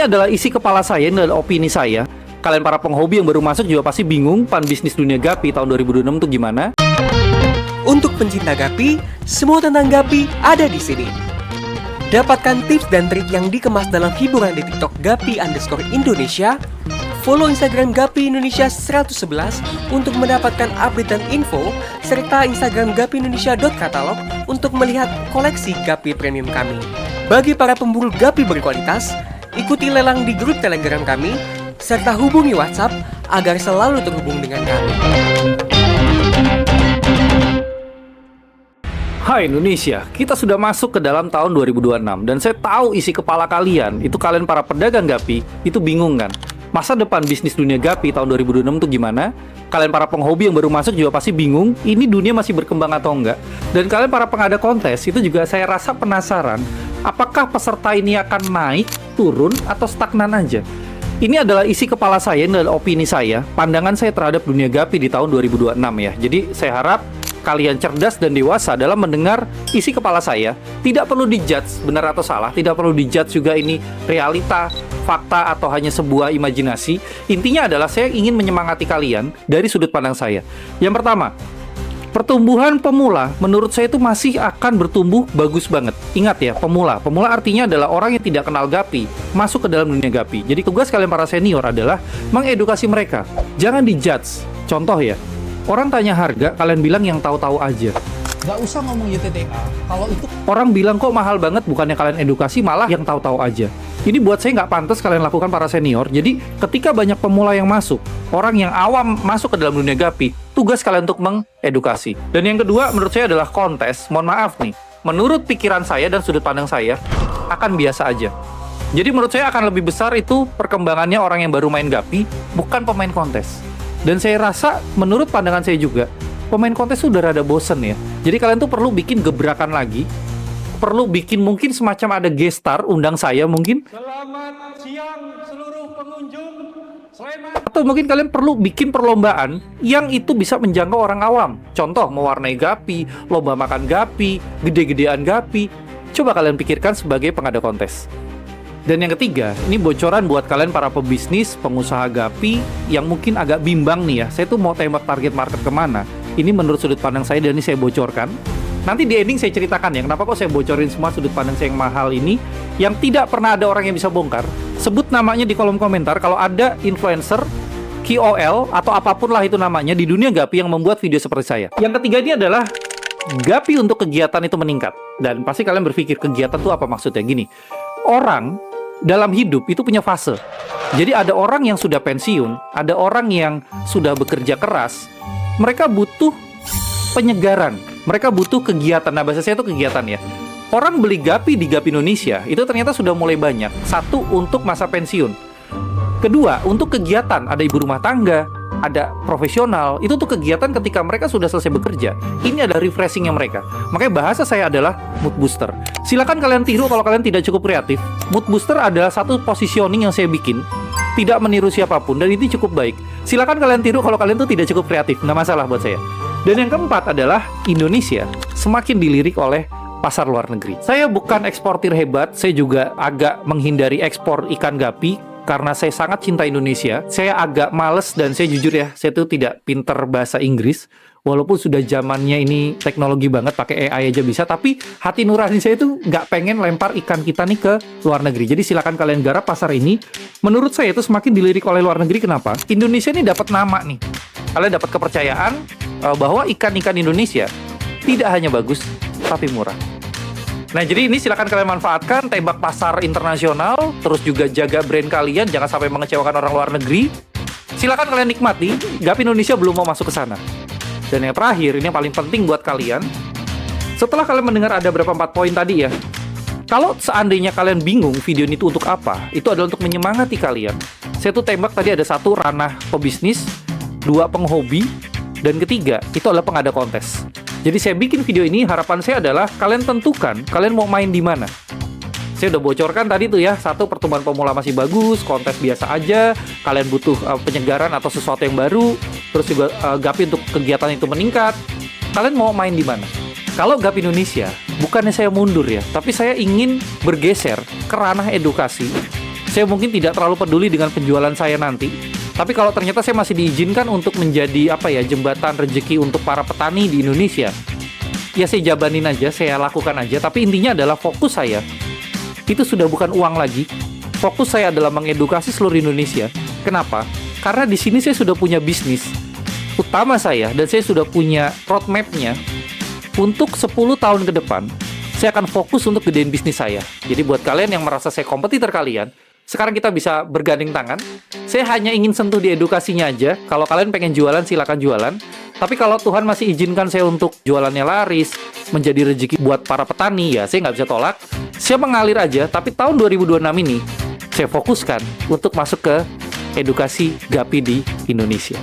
Ini adalah isi kepala saya, ini adalah opini saya. Kalian para penghobi yang baru masuk juga pasti bingung pan bisnis dunia Gapi tahun 2026 itu gimana. Untuk pencinta Gapi, semua tentang Gapi ada di sini. Dapatkan tips dan trik yang dikemas dalam hiburan di TikTok Gapi_Indonesia. Follow Instagram Gapi Indonesia 111 untuk mendapatkan update dan info, serta Instagram gapiindonesia.catalog untuk melihat koleksi Gapi premium kami. Bagi para pemburu Gapi berkualitas, ikuti lelang di grup Telegram kami, serta hubungi WhatsApp agar selalu terhubung dengan kami. Hai Indonesia, kita sudah masuk ke dalam tahun 2026 dan saya tahu isi kepala kalian, itu kalian para pedagang Gapi, itu bingung kan? Masa depan bisnis dunia Gapi tahun 2026 itu gimana? Kalian para penghobi yang baru masuk juga pasti bingung, ini dunia masih berkembang atau enggak? Dan kalian para pengada kontes, itu juga saya rasa penasaran, apakah peserta ini akan naik, turun, atau stagnan aja? Ini adalah isi kepala saya, ini adalah opini saya, pandangan saya terhadap dunia Gapi di tahun 2026 ya. Jadi saya harap kalian cerdas dan dewasa dalam mendengar isi kepala saya. Tidak perlu dijudge benar atau salah, tidak perlu dijudge juga ini realita, fakta, atau hanya sebuah imajinasi. Intinya adalah saya ingin menyemangati kalian dari sudut pandang saya. Yang pertama, pertumbuhan pemula menurut saya itu masih akan bertumbuh bagus banget. Ingat ya, pemula. Pemula artinya adalah orang yang tidak kenal Gapi, masuk ke dalam dunia Gapi. Jadi tugas kalian para senior adalah mengedukasi mereka. Jangan dijudge. Contoh ya, orang tanya harga, kalian bilang yang tahu-tahu aja. Gak usah ngomong YTTA, kalau itu Orang bilang kok mahal banget, bukannya kalian edukasi, malah yang tahu-tahu aja. Ini buat saya nggak pantas kalian lakukan para senior. Jadi ketika banyak pemula yang masuk, orang yang awam masuk ke dalam dunia Gapi, tugas kalian untuk mengedukasi. Dan yang kedua menurut saya adalah kontes. Mohon maaf nih, menurut pikiran saya dan sudut pandang saya, akan biasa aja. Jadi menurut saya akan lebih besar itu perkembangannya orang yang baru main Gapi, bukan pemain kontes. Dan saya rasa, menurut pandangan saya juga, pemain kontes sudah rada bosen ya. Jadi kalian tuh perlu bikin gebrakan lagi, perlu bikin mungkin semacam ada guest star, undang saya mungkin. selamat siang seluruh pengunjung Sleman. Atau mungkin kalian perlu bikin perlombaan yang itu bisa menjangkau orang awam. Contoh, mewarnai Gapi, lomba makan Gapi, gede-gedean Gapi. Coba kalian pikirkan sebagai pengada kontes. Dan yang ketiga, ini bocoran buat kalian para pebisnis, pengusaha Gapi yang mungkin agak bimbang nih ya. Saya tuh mau tembak target market kemana. Ini menurut sudut pandang saya dan ini saya bocorkan. Nanti di ending saya ceritakan ya, kenapa kok saya bocorin semua sudut pandang saya yang mahal ini, yang tidak pernah ada orang yang bisa bongkar. Sebut namanya di kolom komentar kalau ada influencer, KOL, atau apapun lah itu namanya di dunia Gapi yang membuat video seperti saya. Yang ketiga ini adalah Gapi untuk kegiatan itu meningkat. Dan pasti kalian berpikir kegiatan itu apa maksudnya? Gini, orang dalam hidup itu punya fase. Jadi ada orang yang sudah pensiun, ada orang yang sudah bekerja keras. Mereka butuh penyegaran, mereka butuh kegiatan. Nah, bahasa saya itu kegiatan ya. Orang beli Gapi di Gapi Indonesia itu ternyata sudah mulai banyak. Satu, untuk masa pensiun. Kedua, untuk kegiatan. Ada ibu rumah tangga, ada profesional. Itu tuh kegiatan ketika mereka sudah selesai bekerja. Ini ada refreshingnya mereka. Makanya bahasa saya adalah mood booster. Silakan kalian tiru kalau kalian tidak cukup kreatif. Mood booster adalah satu positioning yang saya bikin, tidak meniru siapapun, dan ini cukup baik. Silakan kalian tiru kalau kalian tuh tidak cukup kreatif. Nggak masalah buat saya. Dan yang keempat adalah Indonesia semakin dilirik oleh pasar luar negeri. Saya bukan eksportir hebat, saya juga agak menghindari ekspor ikan Gapi karena saya sangat cinta Indonesia. Saya agak males dan saya jujur ya, saya tuh tidak pinter bahasa Inggris. Walaupun sudah zamannya ini teknologi banget, pakai AI aja bisa, tapi hati nurani saya tuh nggak pengen lempar ikan kita nih ke luar negeri. Jadi silakan kalian garap pasar ini. Menurut saya itu semakin dilirik oleh luar negeri. Kenapa? Indonesia ini dapat nama nih. Kalian dapat kepercayaan bahwa ikan-ikan Indonesia tidak hanya bagus, tapi murah. Nah, jadi ini silakan kalian manfaatkan, tembak pasar internasional, terus juga jaga brand kalian, jangan sampai mengecewakan orang luar negeri. Silakan kalian nikmati, Gapi Indonesia belum mau masuk ke sana. Dan yang terakhir, ini yang paling penting buat kalian. Setelah kalian mendengar ada berapa 4 poin tadi ya, kalau seandainya kalian bingung video ini tuh untuk apa, itu adalah untuk menyemangati kalian. Saya tuh tembak tadi ada 1 ranah pebisnis, 2 penghobi, dan ketiga, itu adalah pengada kontes. Jadi saya bikin video ini, harapan saya adalah kalian tentukan, kalian mau main di mana. Saya udah bocorkan tadi tuh ya, 1 pertumbuhan pemula masih bagus, kontes biasa aja, kalian butuh penyegaran atau sesuatu yang baru, terus juga Gapi untuk kegiatan itu meningkat. Kalian mau main di mana? Kalau Gapi Indonesia, bukannya saya mundur ya, tapi saya ingin bergeser ke ranah edukasi saya mungkin tidak terlalu peduli dengan penjualan saya nanti. Tapi kalau ternyata saya masih diizinkan untuk menjadi jembatan rezeki untuk para petani di Indonesia, ya saya jabanin aja, saya lakukan aja. Tapi intinya adalah fokus saya itu sudah bukan uang lagi. Fokus saya adalah mengedukasi seluruh Indonesia. Kenapa? Karena di sini saya sudah punya bisnis utama saya, dan saya sudah punya roadmap-nya untuk 10 tahun ke depan. Saya akan fokus untuk gedein bisnis saya. Jadi buat kalian yang merasa saya kompetitor kalian, sekarang kita bisa bergandeng tangan. Saya hanya ingin sentuh di edukasinya aja. Kalau kalian pengen jualan, silakan jualan. Tapi kalau Tuhan masih izinkan saya untuk jualannya laris, menjadi rezeki buat para petani, ya saya nggak bisa tolak. Saya mengalir aja, tapi tahun 2026 ini, saya fokuskan untuk masuk ke edukasi Gapi di Indonesia.